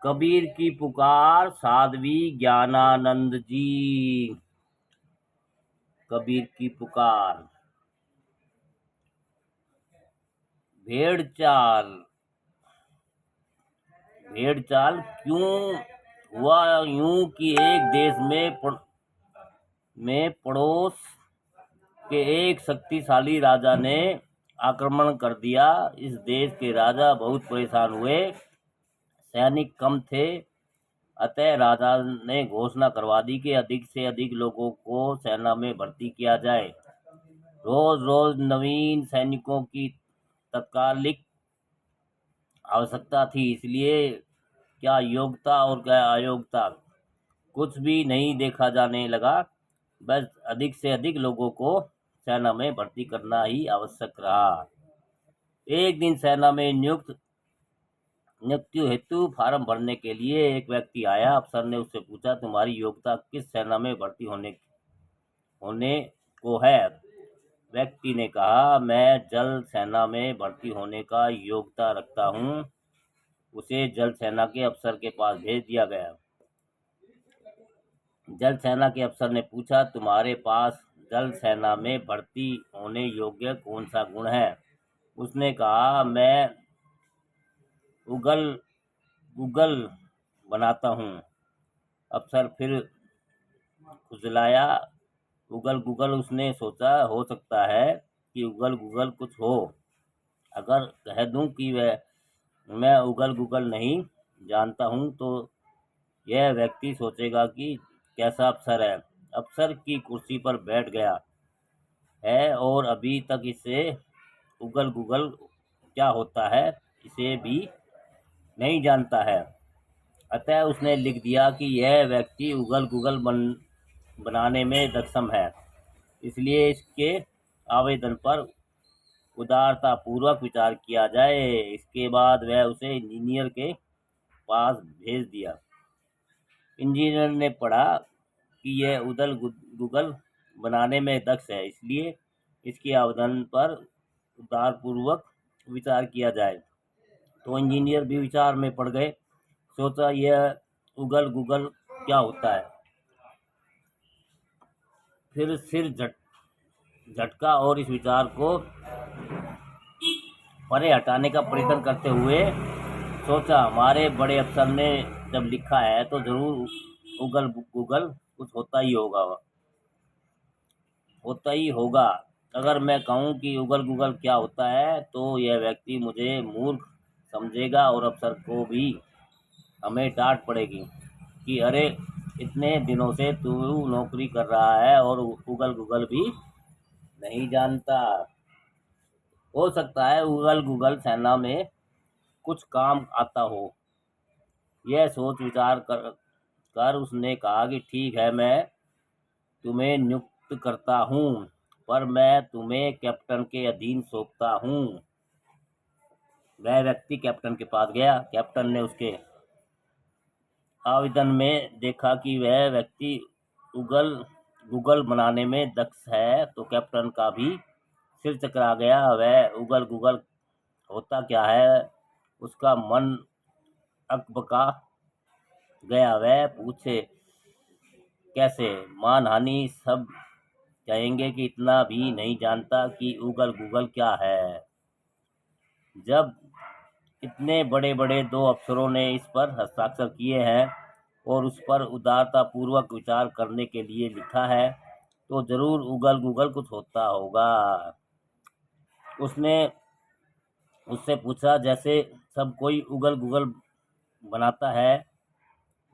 कबीर की पुकार साध्वी ज्ञानानंद जी। कबीर की पुकार। भेड़ चाल क्यों हुआ यूं कि एक देश में पड़ोस के एक शक्तिशाली राजा ने आक्रमण कर दिया। इस देश के राजा बहुत परेशान हुए, सैनिक कम थे, अतः राजा ने घोषणा करवा दी कि अधिक से अधिक लोगों को सेना में भर्ती किया जाए। रोज रोज नवीन सैनिकों की तत्कालिक आवश्यकता थी, इसलिए क्या योग्यता और क्या अयोग्यता कुछ भी नहीं देखा जाने लगा। बस अधिक से अधिक लोगों को सेना में भर्ती करना ही आवश्यक रहा। एक दिन सेना में नियुक्ति हेतु फार्म भरने के लिए एक व्यक्ति आया। अफसर ने उससे पूछा, तुम्हारी योग्यता किस सेना में भर्ती होने को है? व्यक्ति ने कहा, मैं जल सेना में भर्ती होने का योग्यता रखता हूँ। उसे जल सेना के अफसर के पास भेज दिया गया। जल सेना के अफसर ने पूछा, तुम्हारे पास जल सेना में भर्ती होने योग्य कौन सा गुण है? उसने कहा, मैं उगल बनाता हूँ। अफसर फिर खुजलाया। उगल उसने सोचा, हो सकता है कि उगल कुछ हो। अगर कह दूं कि मैं उगल नहीं जानता हूँ तो यह व्यक्ति सोचेगा कि कैसा अफसर है। अफसर की कुर्सी पर बैठ गया है और अभी तक इसे उगल क्या होता है इसे भी नहीं जानता है। अतः उसने लिख दिया कि यह व्यक्ति उगल बनाने में सक्षम है, इसलिए इसके आवेदन पर उदारतापूर्वक विचार किया जाए। इसके बाद वह उसे इंजीनियर के पास भेज दिया। इंजीनियर ने पढ़ा कि यह गुगल बनाने में दक्ष है, इसलिए इसके आवेदन पर उदारपूर्वक विचार किया जाए। तो इंजीनियर भी विचार में पड़ गए। सोचा, यह उगल क्या होता है। फिर सिर झटका और इस विचार को परे हटाने का प्रयत्न करते हुए सोचा, हमारे बड़े अफसर ने जब लिखा है तो जरूर उगल कुछ होता ही होगा। अगर मैं कहूँ कि उगल क्या होता है तो यह व्यक्ति मुझे मूर्ख समझेगा और अफसर को भी हमें डांट पड़ेगी कि अरे, इतने दिनों से तू नौकरी कर रहा है और उगल भी नहीं जानता। हो सकता है उगल सेना में कुछ काम आता हो। यह सोच विचार कर उसने कहा कि ठीक है, मैं तुम्हें नियुक्त करता हूँ, पर मैं तुम्हें कैप्टन के अधीन सौंपता हूँ। वह व्यक्ति कैप्टन के पास गया। कैप्टन ने उसके आवेदन में देखा कि वह व्यक्ति उगल बनाने में दक्ष है, तो कैप्टन का भी सिर चकरा गया। वह उगल होता क्या है, उसका मन अकबका गया। वह पूछे, कैसे? मानहानि। सब कहेंगे कि इतना भी नहीं जानता कि उगल क्या है। जब इतने बड़े बड़े दो अफसरों ने इस पर हस्ताक्षर किए हैं और उस पर उदारतापूर्वक विचार करने के लिए लिखा है, तो जरूर उगल कुछ होता होगा। उसने उससे पूछा, जैसे सब कोई उगल बनाता है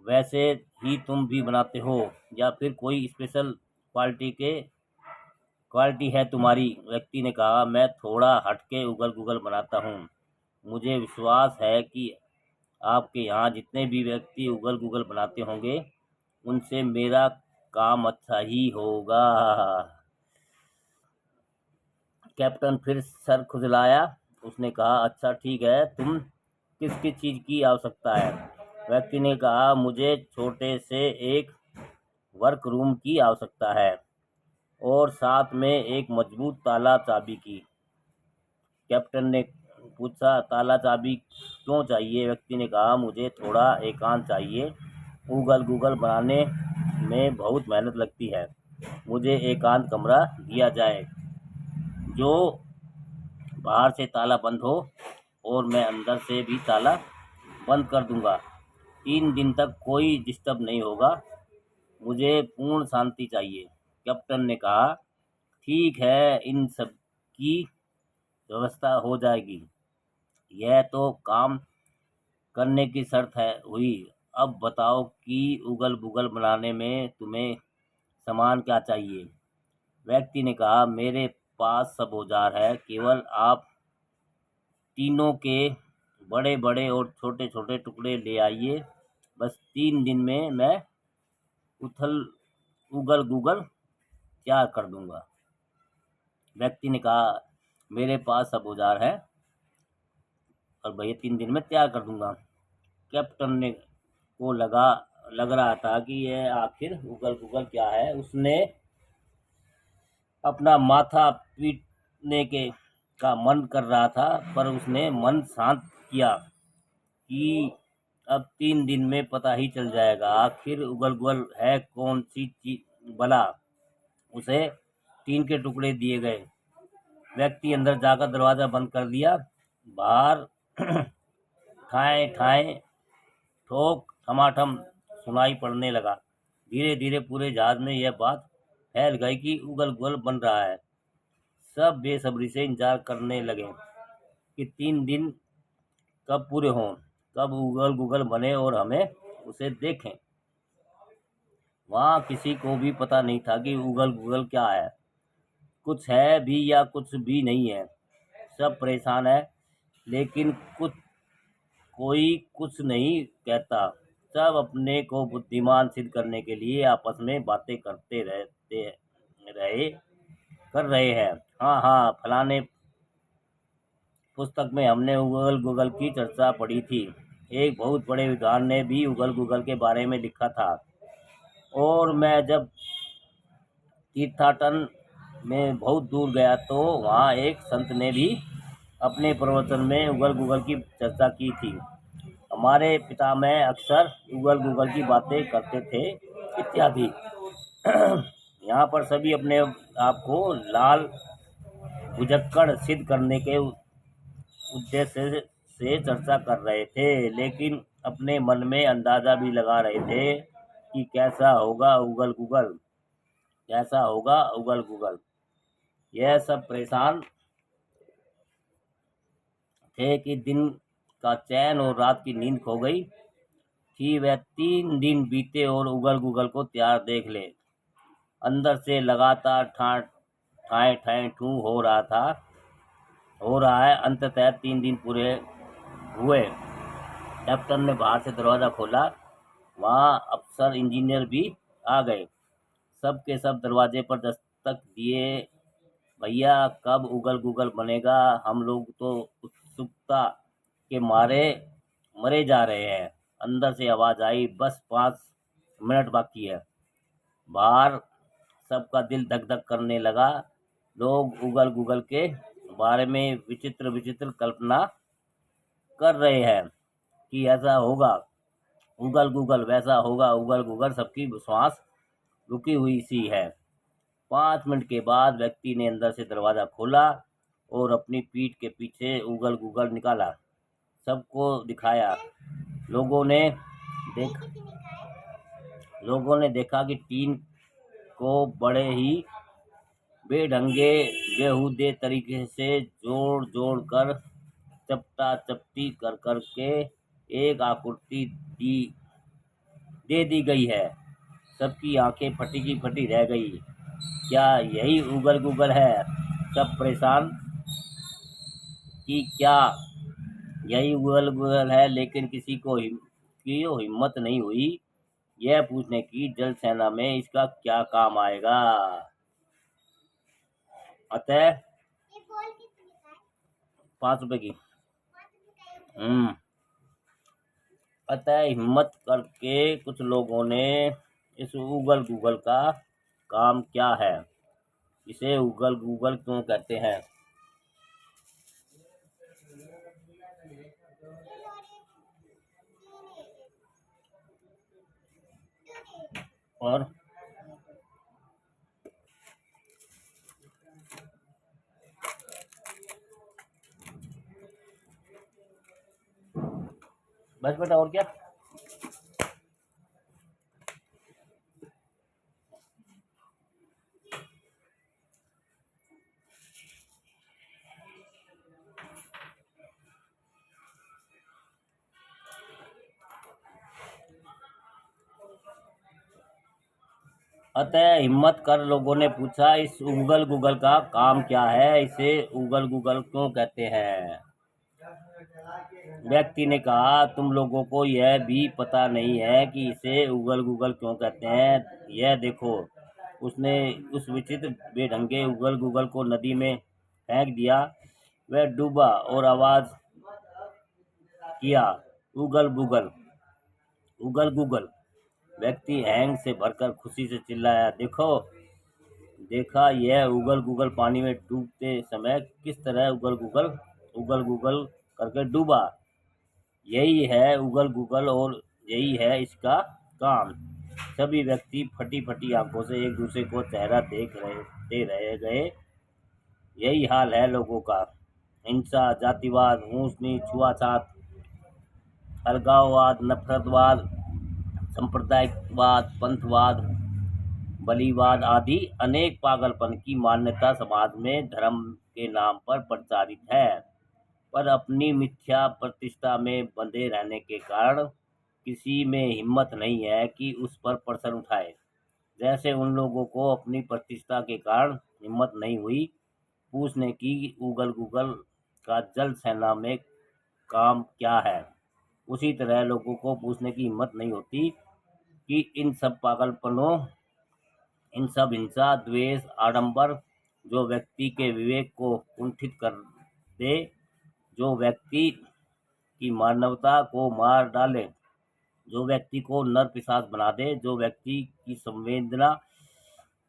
वैसे ही तुम भी बनाते हो, या फिर कोई स्पेशल क्वालिटी है तुम्हारी? व्यक्ति ने कहा, मैं थोड़ा हटके उगल बनाता हूँ। मुझे विश्वास है कि आपके यहाँ जितने भी व्यक्ति उगल बनाते होंगे उनसे मेरा काम अच्छा ही होगा। कैप्टन फिर सर खुजलाया। उसने कहा, अच्छा ठीक है, तुम किस चीज की आवश्यकता है? व्यक्ति ने कहा, मुझे छोटे से एक वर्क रूम की आवश्यकता है और साथ में एक मजबूत ताला चाबी की। कैप्टन ने पूछा, ताला चाबी क्यों चाहिए? व्यक्ति ने कहा, मुझे थोड़ा एकांत चाहिए। उगल गूगल बनाने में बहुत मेहनत लगती है, मुझे एकांत कमरा दिया जाए जो बाहर से ताला बंद हो और मैं अंदर से भी ताला बंद कर दूंगा। 3 दिन तक कोई डिस्टर्ब नहीं होगा, मुझे पूर्ण शांति चाहिए। कैप्टन ने कहा, ठीक है, इन सब की व्यवस्था हो जाएगी। यह तो काम करने की शर्त है हुई। अब बताओ कि उगल बुगल बनाने में तुम्हें सामान क्या चाहिए? व्यक्ति ने कहा, मेरे पास सब औजार है, केवल आप तीनों के बड़े बड़े और छोटे छोटे टुकड़े ले आइए। बस 3 दिन में मैं उगल गूगल तैयार कर दूंगा। व्यक्ति ने कहा, मेरे पास सब औजार है और भैया 3 दिन में तैयार कर दूंगा। कैप्टन ने को लग रहा था कि यह आखिर उगल गूगल क्या है। उसने अपना माथा पीटने का मन कर रहा था, पर उसने मन शांत किया कि अब 3 दिन में पता ही चल जाएगा आखिर उगल गुगल है कौन सी चीज भला। उसे टीन के टुकड़े दिए गए। व्यक्ति अंदर जाकर दरवाजा बंद कर दिया। बाहर ठाए ठाए ठोक ठमाठम सुनाई पड़ने लगा। धीरे धीरे पूरे जहाज में यह बात फैल गई कि उगल गुगल बन रहा है। सब बेसब्री से इंतजार करने लगे कि 3 दिन कब पूरे हों, कब उगल गूगल बने और हमें उसे देखें। वहाँ किसी को भी पता नहीं था कि उगल गूगल क्या है, कुछ है भी या कुछ भी नहीं है। सब परेशान है, लेकिन कोई कुछ नहीं कहता। सब अपने को बुद्धिमान सिद्ध करने के लिए आपस में बातें कर रहे हैं। हाँ हाँ, फलाने पुस्तक में हमने उगल गूगल की चर्चा पढ़ी थी। एक बहुत बड़े विद्वान ने भी उगल गूगल के बारे में लिखा था। और मैं जब तीर्थाटन में बहुत दूर गया तो वहाँ एक संत ने भी अपने प्रवचन में उगल गूगल की चर्चा की थी। हमारे पितामह अक्सर उगल गूगल की बातें करते थे इत्यादि। यहाँ पर सभी अपने आप को लाल भुजक्कड़ सिद्ध करने के उद्देश्य से चर्चा कर रहे थे, लेकिन अपने मन में अंदाजा भी लगा रहे थे कि कैसा होगा उगल गूगल, कैसा होगा उगल गूगल। यह सब परेशान थे कि दिन का चैन और रात की नींद खो गई थी। वह 3 दिन बीते और उगल गूगल को तैयार देख ले। अंदर से लगातार ठाए ठाए ठू हो रहा है। अंततः 3 दिन पूरे हुए। कैप्टन ने बाहर से दरवाजा खोला। वहाँ अफसर इंजीनियर भी आ गए। सब के सब दरवाजे पर दस्तक दिए। भैया, कब उगल गूगल बनेगा? हम लोग तो उत्सुकता के मारे मरे जा रहे हैं। अंदर से आवाज आई, बस 5 मिनट बाकी है। बाहर सबका दिल धक धक करने लगा। लोग उगल गूगल के बारे में विचित्र विचित्र कल्पना कर रहे हैं कि ऐसा होगा उगल गूगल, वैसा होगा उगल गूगल। सबकी श्वास रुकी हुई सी है। 5 मिनट के बाद व्यक्ति ने अंदर से दरवाजा खोला और अपनी पीठ के पीछे उगल गूगल निकाला, सबको दिखाया। लोगों ने देखा कि टीन को बड़े ही बेढंगे बेहुदे तरीके से जोड़ कर चपटा चपटी कर के एक आकृति दे दी गई है। सबकी आंखें फटी की फटी रह गई। क्या यही उगल गूगल है? सब परेशान कि क्या यही उगल गूगल है, लेकिन किसी को हिम्मत नहीं हुई यह पूछने की जल सेना में इसका क्या काम आएगा। अतः 5 रुपए की अतः हिम्मत करके कुछ लोगों ने इस उगल गूगल का काम क्या है, इसे उगल गूगल क्यों कहते हैं, और बस बेटा, और क्या। अतः हिम्मत कर लोगों ने पूछा, इस उगल गुगल का काम क्या है, इसे उगल गुगल क्यों कहते हैं। व्यक्ति ने कहा, तुम लोगों को यह भी पता नहीं है कि इसे उगल गुगल क्यों कहते हैं। यह देखो। उसने उस विचित्र बेढंगे उगल गुगल को नदी में फेंक दिया। वह डूबा और आवाज किया, उगल बुगल, उगल गुगल। व्यक्ति हैंग से भरकर खुशी से चिल्लाया, देखो, देखा, यह उगल गुगल पानी में डूबते समय किस तरह उगल गुगल करके डूबा। यही है उगल गुगल और यही है इसका काम। सभी व्यक्ति फटी फटी आंखों से एक दूसरे को चेहरा देखते रह गए। यही हाल है लोगों का। हिंसा, जातिवाद, ऊंच नीच, छुआछात, अलगाववाद, नफरतवाद, सांप्रदायिकवाद, पंथवाद, बलिवाद आदि अनेक पागलपन की मान्यता समाज में धर्म के नाम पर प्रचारित है, पर अपनी मिथ्या प्रतिष्ठा में बंधे रहने के कारण किसी में हिम्मत नहीं है कि उस पर प्रश्न उठाए। जैसे उन लोगों को अपनी प्रतिष्ठा के कारण हिम्मत नहीं हुई पूछने की उगल गुगल का जल सेना में काम क्या है, उसी तरह लोगों को पूछने की हिम्मत नहीं होती कि इन सब पागलपनों, इन सब हिंसा, द्वेष, आडंबर जो व्यक्ति के विवेक को कुंठित कर दे, जो व्यक्ति की मानवता को मार डाले, जो व्यक्ति को नर पिशाच बना दे, जो व्यक्ति की संवेदना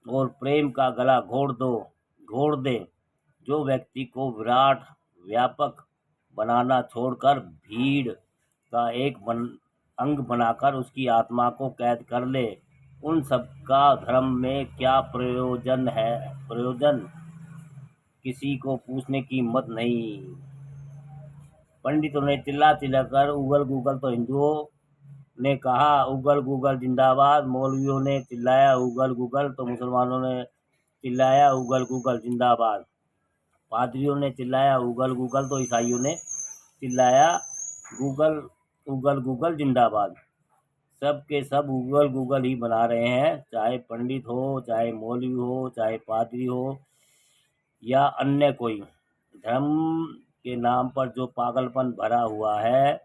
और प्रेम का गला घोड़ दे, जो व्यक्ति को विराट व्यापक बनाना छोड़कर भीड़ का एक अंग बनाकर उसकी आत्मा को कैद कर ले, उन सब का धर्म में क्या प्रयोजन है। किसी को पूछने की हिम्मत नहीं। पंडितों ने चिल्ला चिल्लाकर उगल गुगल तो हिंदुओं ने कहा, उगल गुगल जिंदाबाद। मौलवियों ने चिल्लाया, उगल गुगल तो मुसलमानों ने चिल्लाया, उगल गुगल जिंदाबाद। पादरियों ने चिल्लाया, उगल गुगल तो ईसाइयों ने चिल्लाया, उगल गुगल जिंदाबाद। सब के सब उगल गुगल ही बना रहे हैं, चाहे पंडित हो, चाहे मौलवी हो, चाहे पादरी हो या अन्य कोई। धर्म के नाम पर जो पागलपन भरा हुआ है,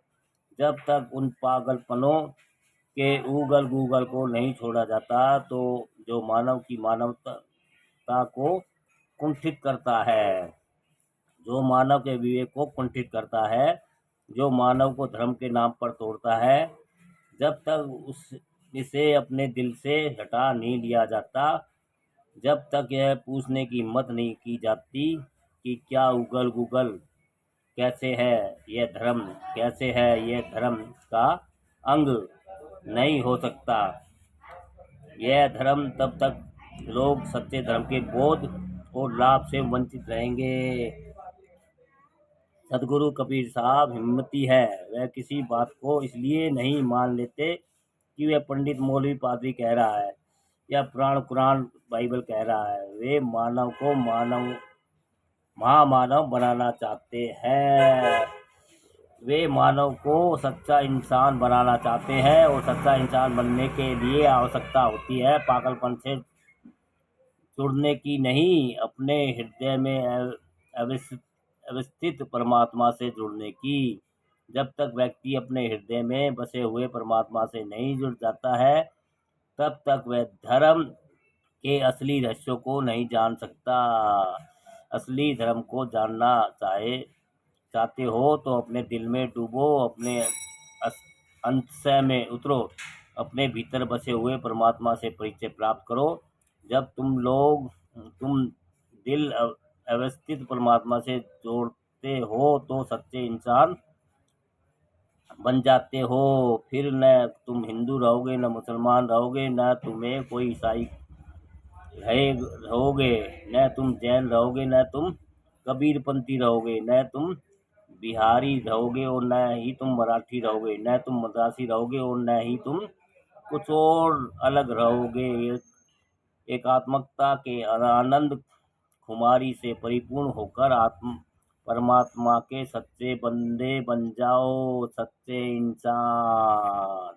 जब तक उन पागलपनों के उगल गुगल को नहीं छोड़ा जाता, तो जो मानव की मानवता को कुंठित करता है, जो मानव के विवेक को कुंठित करता है, जो मानव को धर्म के नाम पर तोड़ता है, जब तक इसे अपने दिल से हटा नहीं लिया जाता, जब तक यह पूछने की हिम्मत नहीं की जाती कि क्या उगल गुगल कैसे है यह धर्म, कैसे है यह धर्म का अंग नहीं हो सकता। यह धर्म तब तक लोग सच्चे धर्म के बोध और लाभ से वंचित रहेंगे। सदगुरु कबीर साहब हिम्मती है। वह किसी बात को इसलिए नहीं मान लेते कि वह पंडित, मौलवी, पादरी कह रहा है या पुराण कुरान बाइबल कह रहा है। वे मानव को महामानव बनाना चाहते हैं। वे मानव को सच्चा इंसान बनाना चाहते हैं, और सच्चा इंसान बनने के लिए आवश्यकता होती है पागलपन से जुड़ने की नहीं, अपने हृदय में अवस्थित परमात्मा से जुड़ने की। जब तक व्यक्ति अपने हृदय में बसे हुए परमात्मा से नहीं जुड़ जाता है, तब तक वह धर्म के असली रहस्यों को नहीं जान सकता। असली धर्म को जानना चाहते हो तो अपने दिल में डूबो, अपने अंतःस्य में उतरो, अपने भीतर बसे हुए परमात्मा से परिचय प्राप्त करो। जब तुम दिल अवस्थित परमात्मा से जोड़ते हो तो सच्चे इंसान बन जाते हो। फिर न तुम हिंदू रहोगे, न मुसलमान रहोगे, न तुम्हें कोई ईसाई रहोगे, न तुम जैन रहोगे, न तुम कबीरपंथी रहोगे, न तुम बिहारी रहोगे, और न ही तुम मराठी रहोगे, न तुम मद्रासी रहोगे, और न ही तुम कुछ और अलग रहोगे। एकात्मकता के आनंद खुमारी से परिपूर्ण होकर परमात्मा के सच्चे बंदे बन जाओ, सच्चे इंसान।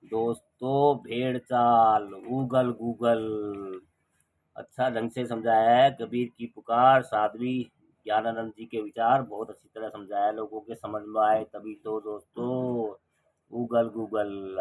दोस्तों, भेड़ चाल, गूगल गूगल। अच्छा ढंग से समझाया है। कबीर की पुकार, साध्वी ज्ञानानंद जी के विचार बहुत अच्छी तरह समझाया, लोगों के समझ में आए तभी तो दोस्तों। Google Google.